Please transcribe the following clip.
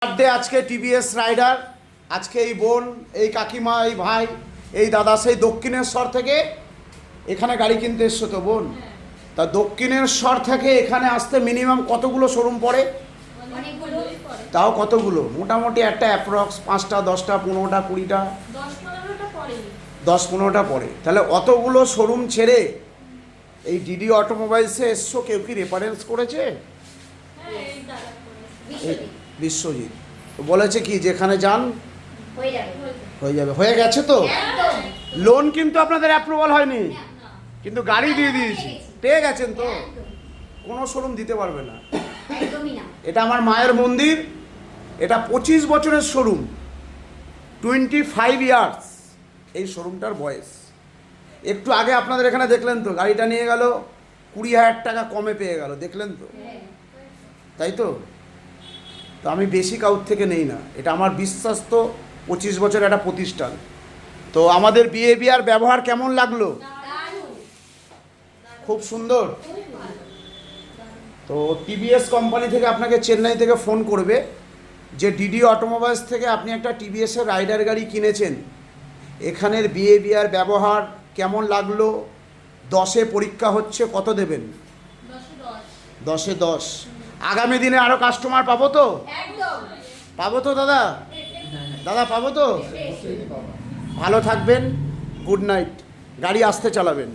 Birthday আজকে TVS rider. আজকে এই বোন, এই কাকিমা, এই ভাই, এই দাদা সেই দক্ষিণেশ্বর থেকে এখানে গাড়ি কিনতে এসছো তো বোন? তা দক্ষিণেশ্বর থেকে এখানে আসতে মিনিমাম কতগুলো শোরুম পড়ে? তাও কতগুলো? মোটামুটি একটা অ্যাপ্রক্স 5টা 10টা 15টা 20টা 10-15টা পড়ে। তাহলে অতগুলো শোরুম ছেড়ে এই ডিডি অটোমোবাইলসে এসছো। কেউ কি রেফারেন্স করেছে? বিশ্বজিৎ তো বলেছে কি যেখানে যান হয়ে যাবে। হয়ে গেছে তো? লোন কিন্তু আপনাদের অ্যাপ্রুভাল হয়নি, কিন্তু গাড়ি দিয়ে দিয়েছি। পেয়ে গেছেন তো? কোনো শোরুম দিতে পারবে না। এটা আমার মায়ের মন্দির। এটা 25 বছরের শোরুম, 25 ইয়ার্স এই শোরুমটার বয়স। একটু আগে আপনাদের এখানে দেখলেন তো, গাড়িটা নিয়ে গেল 20,000 টাকা কমে পেয়ে গেল, দেখলেন তো? তাই তো? তো আমি বেশি কাউর থেকে নেই না, এটা আমার বিশ্বাস। তো 25 বছর একটা প্রতিষ্ঠান। তো আমাদের বিহেভিয়ার ব্যবহার কেমন লাগলো? খুব সুন্দর। তো টিভিএস কোম্পানি থেকে আপনাকে চেন্নাই থেকে ফোন করবে যে ডিডি অটোমোবাইলস থেকে আপনি একটা টিভিএসের রাইডার গাড়ি কিনেছেন, এখানের বিহেভিয়ার ব্যবহার কেমন লাগলো? 10-এ পরীক্ষা হচ্ছে, কত দেবেন? 10-এ 10। আগামী দিনে আরও কাস্টমার পাবো তো? পাবো তো দাদা? দাদা পাবো তো? ভালো থাকবেন, গুড নাইট। গাড়ি আসতে চালাবেন।